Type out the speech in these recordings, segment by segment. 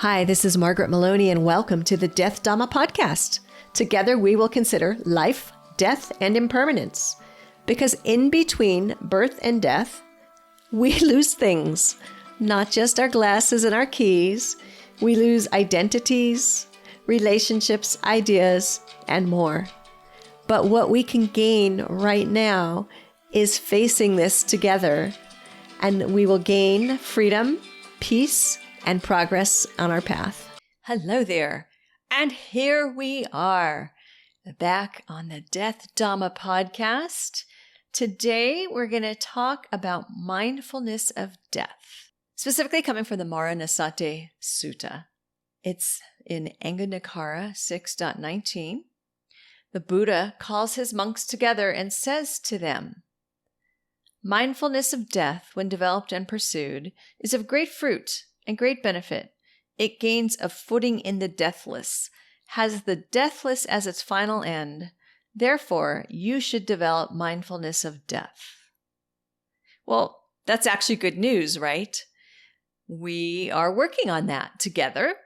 Hi, this is Margaret Meloni, and welcome to the Death Dhamma Podcast. Together we will consider life, death, and impermanence. Because in between birth and death, we lose things. Not just our glasses and our keys. We lose identities, relationships, ideas, and more. But what we can gain right now is facing this together, and we will gain freedom, peace, and progress on our path. Hello there, and here we are, back on the Death Dhamma Podcast. Today we're going to talk about mindfulness of death, specifically coming from the Maraṇasati Sutta. It's in Angunikara 6.19. The Buddha calls his monks together and says to them, "Mindfulness of death, when developed and pursued, is of great fruit and great benefit. It gains a footing in the deathless, has the deathless as its final end. Therefore, you should develop mindfulness of death." Well, that's actually good news, right? We are working on that together,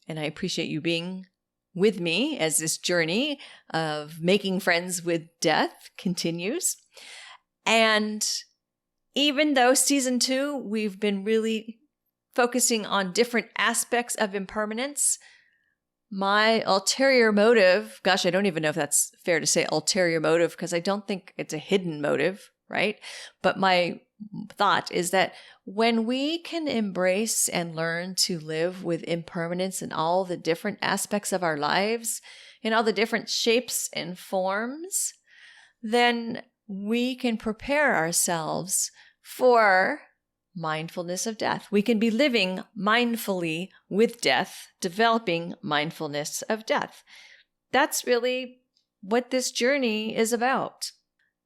and I appreciate you being with me as this journey of making friends with death continues. And even though season 2, we've been really focusing on different aspects of impermanence, my ulterior motive, gosh, I don't even know if that's fair to say ulterior motive, because I don't think it's a hidden motive, right? But my thought is that when we can embrace and learn to live with impermanence in all the different aspects of our lives, in all the different shapes and forms, then we can prepare ourselves for mindfulness of death. We can be living mindfully with death, developing mindfulness of death. That's really what this journey is about.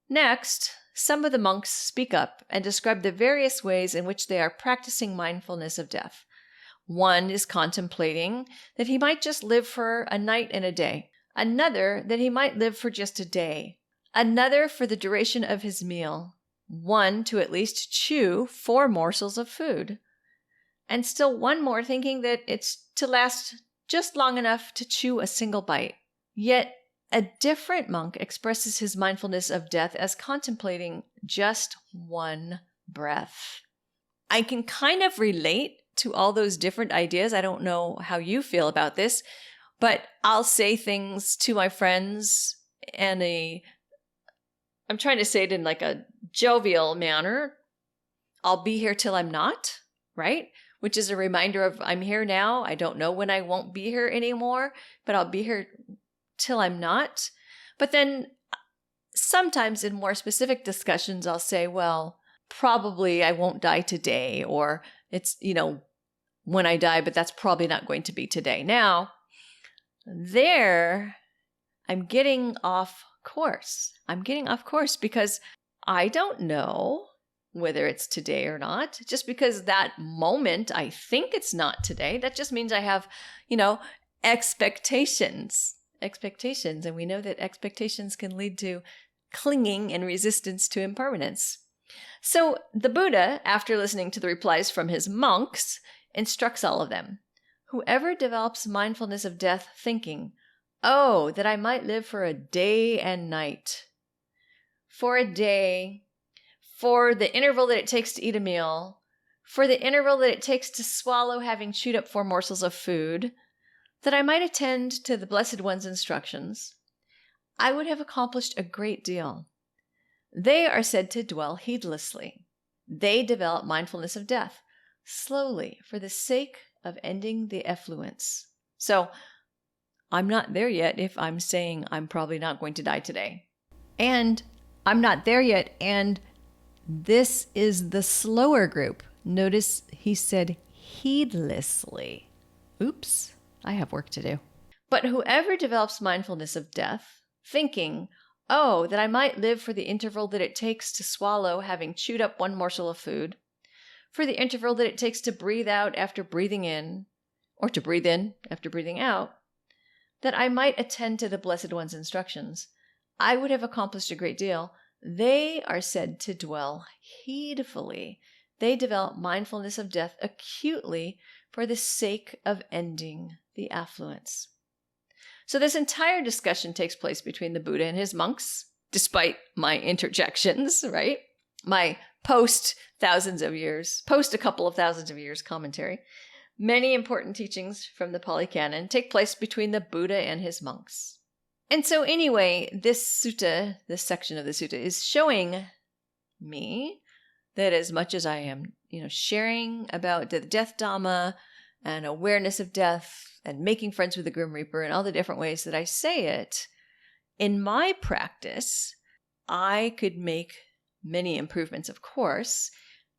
Next, some of the monks speak up and describe the various ways in which they are practicing mindfulness of death. One is contemplating that he might just live for a night and a day. Another, that he might live for just a day. Another, for the duration of his meal. One, to at least chew 4 morsels of food. And still one more thinking that it's to last just long enough to chew a single bite. Yet a different monk expresses his mindfulness of death as contemplating just one breath. I can kind of relate to all those different ideas. I don't know how you feel about this, but I'll say things to my friends and I'm trying to say it in like a jovial manner. I'll be here till I'm not, right? Which is a reminder of I'm here now. I don't know when I won't be here anymore, but I'll be here till I'm not. But then sometimes in more specific discussions, I'll say, well, probably I won't die today, or it's, when I die, but that's probably not going to be today. Now, there, I'm getting off course. Because I don't know whether it's today or not. Just because that moment I think it's not today, that just means I have, expectations. And we know that expectations can lead to clinging and resistance to impermanence. So the Buddha, after listening to the replies from his monks, instructs all of them. Whoever develops mindfulness of death thinking, "Oh, that I might live for a day and night." For a day, for the interval that it takes to eat a meal, for the interval that it takes to swallow having chewed up 4 morsels of food, that I might attend to the Blessed One's instructions, I would have accomplished a great deal. They are said to dwell heedlessly. They develop mindfulness of death, slowly, for the sake of ending the effluence. So, I'm not there yet if I'm saying I'm probably not going to die today. And I'm not there yet, and this is the slower group. Notice he said heedlessly. Oops, I have work to do. But whoever develops mindfulness of death, thinking, "Oh, that I might live for the interval that it takes to swallow having chewed up 1 morsel of food, for the interval that it takes to breathe out after breathing in, or to breathe in after breathing out, that I might attend to the Blessed One's instructions, I would have accomplished a great deal." They are said to dwell heedfully, they develop mindfulness of death acutely for the sake of ending the affluence. So this entire discussion takes place between the Buddha and his monks, despite my interjections, right? My post a couple of thousands of years commentary. Many important teachings from the Pali Canon take place between the Buddha and his monks. And so anyway, this section of the sutta is showing me that as much as I am, sharing about the Death Dhamma and awareness of death and making friends with the Grim Reaper and all the different ways that I say it, in my practice, I could make many improvements, of course,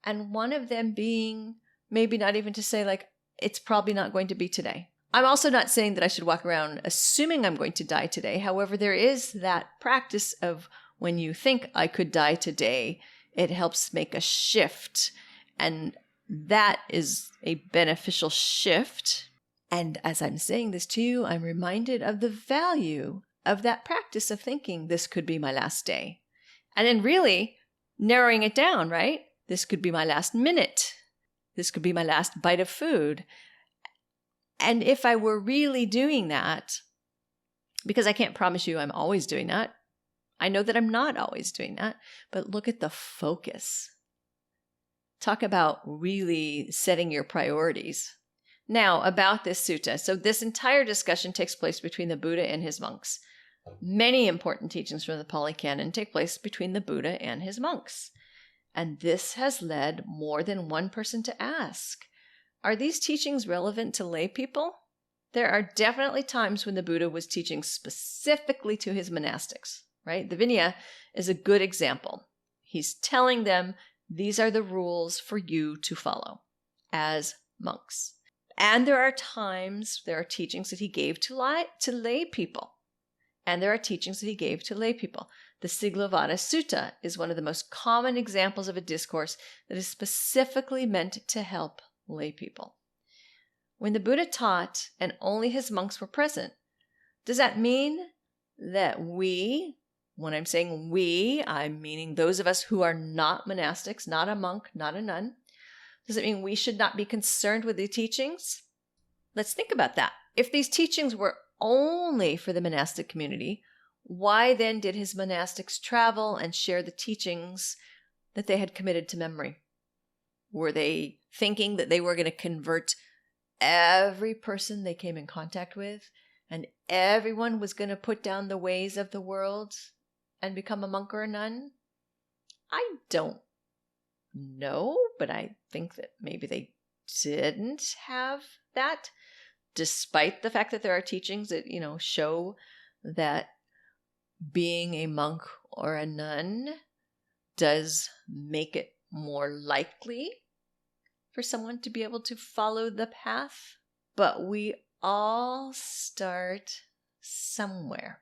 and one of them being maybe not even to say it's probably not going to be today. I'm also not saying that I should walk around assuming I'm going to die today. However, there is that practice of when you think I could die today, it helps make a shift. And that is a beneficial shift. And as I'm saying this to you, I'm reminded of the value of that practice of thinking this could be my last day. And then really narrowing it down, right? This could be my last minute. This could be my last bite of food. And if I were really doing that, because I can't promise you I'm always doing that, I know that I'm not always doing that, but look at the focus. Talk about really setting your priorities. Now, about this sutta. So this entire discussion takes place between the Buddha and his monks. Many important teachings from the Pali Canon take place between the Buddha and his monks. And this has led more than one person to ask, are these teachings relevant to lay people? There are definitely times when the Buddha was teaching specifically to his monastics, right? The Vinaya is a good example. He's telling them these are the rules for you to follow as monks. And there are teachings that he gave to lay people. And there are teachings that he gave to lay people. The Siglavada Sutta is one of the most common examples of a discourse that is specifically meant to help lay people. When the Buddha taught and only his monks were present, does that mean that we, when I'm saying we, I'm meaning those of us who are not monastics, not a monk, not a nun, does it mean we should not be concerned with the teachings? Let's think about that. If these teachings were only for the monastic community, why then did his monastics travel and share the teachings that they had committed to memory? Were they thinking that they were going to convert every person they came in contact with and everyone was going to put down the ways of the world and become a monk or a nun? I don't know, but I think that maybe they didn't have that, despite the fact that there are teachings that, show that being a monk or a nun does make it more likely for someone to be able to follow the path. But we all start somewhere.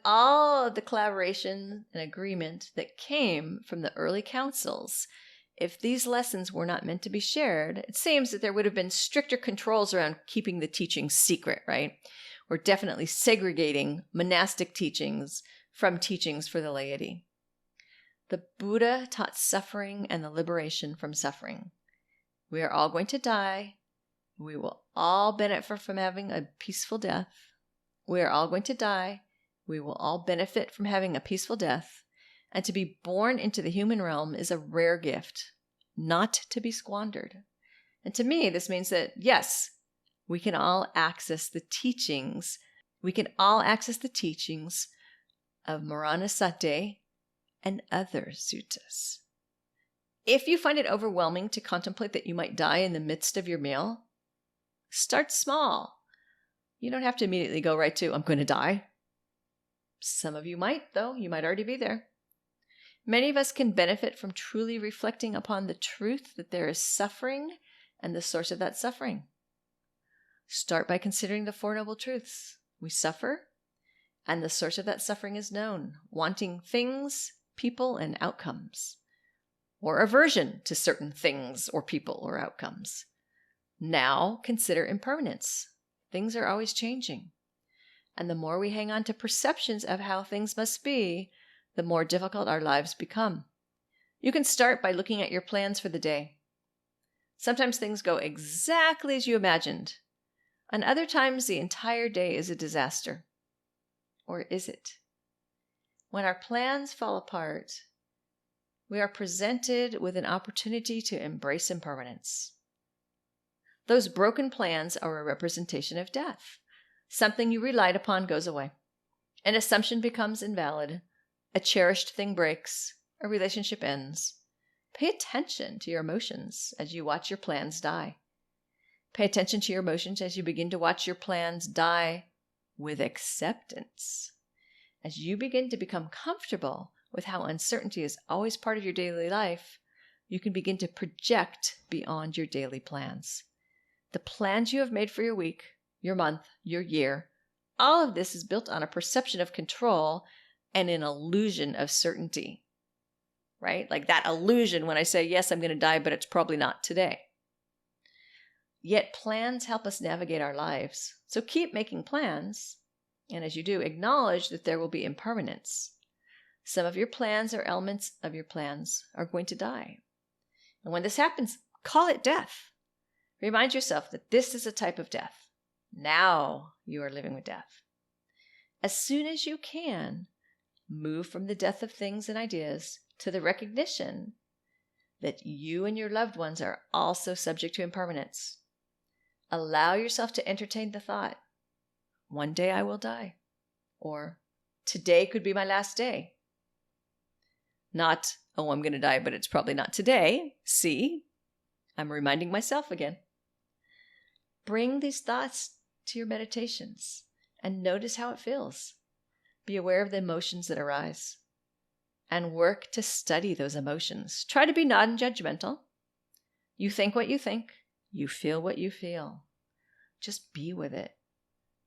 All of the collaboration and agreement that came from the early councils, if these lessons were not meant to be shared, it seems that there would have been stricter controls around keeping the teachings secret, right? We're definitely segregating monastic teachings from teachings for the laity. The Buddha taught suffering and the liberation from suffering. We are all going to die. We will all benefit from having a peaceful death. We are all going to die. We will all benefit from having a peaceful death. And to be born into the human realm is a rare gift, not to be squandered. And to me, this means that, yes, we can all access the teachings. We can all access the teachings of Maraṇasati and other suttas. If you find it overwhelming to contemplate that you might die in the midst of your meal, start small. You don't have to immediately go right to, I'm going to die. Some of you might, though. You might already be there. Many of us can benefit from truly reflecting upon the truth that there is suffering and the source of that suffering. Start by considering the Four Noble Truths. We suffer, and the source of that suffering is known, wanting things, people, and outcomes, or aversion to certain things or people or outcomes. Now consider impermanence. Things are always changing. And the more we hang on to perceptions of how things must be, the more difficult our lives become. You can start by looking at your plans for the day. Sometimes things go exactly as you imagined, and other times the entire day is a disaster. Or is it? When our plans fall apart, we are presented with an opportunity to embrace impermanence. Those broken plans are a representation of death. Something you relied upon goes away. An assumption becomes invalid. A cherished thing breaks. A relationship ends. Pay attention to your emotions as you watch your plans die. Pay attention to your emotions as you begin to watch your plans die with acceptance. As you begin to become comfortable with how uncertainty is always part of your daily life, you can begin to project beyond your daily plans. The plans you have made for your week, your month, your year, all of this is built on a perception of control and an illusion of certainty. Right? Like that illusion when I say, yes, I'm going to die, but it's probably not today. Yet plans help us navigate our lives. So keep making plans. And as you do, acknowledge that there will be impermanence. Some of your plans or elements of your plans are going to die. And when this happens, call it death. Remind yourself that this is a type of death. Now you are living with death. As soon as you can, move from the death of things and ideas to the recognition that you and your loved ones are also subject to impermanence. Allow yourself to entertain the thought, one day I will die, or today could be my last day. Not, oh, I'm going to die, but it's probably not today. See, I'm reminding myself again. Bring these thoughts to your meditations and notice how it feels. Be aware of the emotions that arise. And work to study those emotions. Try to be non-judgmental. You think what you think. You feel what you feel. Just be with it.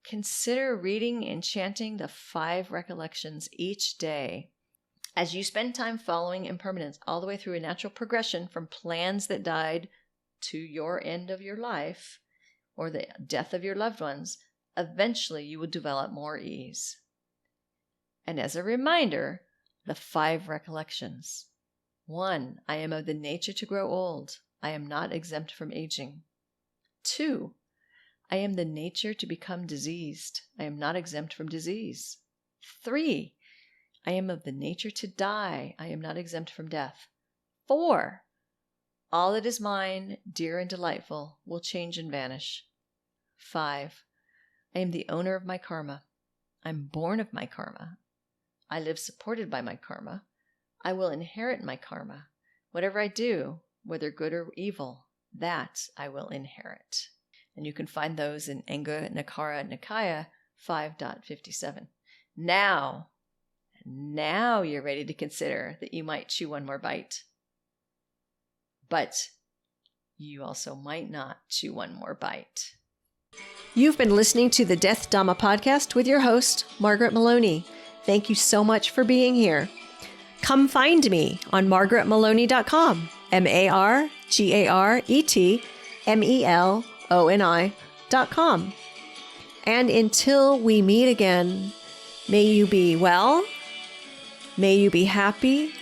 Consider reading and chanting the 5 recollections each day. As you spend time following impermanence all the way through a natural progression from plans that died to your end of your life or the death of your loved ones, eventually you will develop more ease. And as a reminder, the 5 recollections. 1, I am of the nature to grow old. I am not exempt from aging. 2, I am the nature to become diseased. I am not exempt from disease. 3, I am of the nature to die. I am not exempt from death. 4, all that is mine, dear and delightful, will change and vanish. 5, I am the owner of my karma. I'm born of my karma. I live supported by my karma. I will inherit my karma. Whatever I do, whether good or evil, that I will inherit. And you can find those in Anga Nakara Nikaya 5.57. Now you're ready to consider that you might chew one more bite. But you also might not chew one more bite. You've been listening to the Death Dhamma Podcast with your host, Margaret Meloni. Thank you so much for being here. Come find me on margaretmeloni.com, margaretmeloni.com. And until we meet again, may you be well, may you be happy,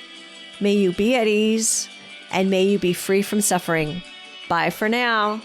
may you be at ease, and may you be free from suffering. Bye for now.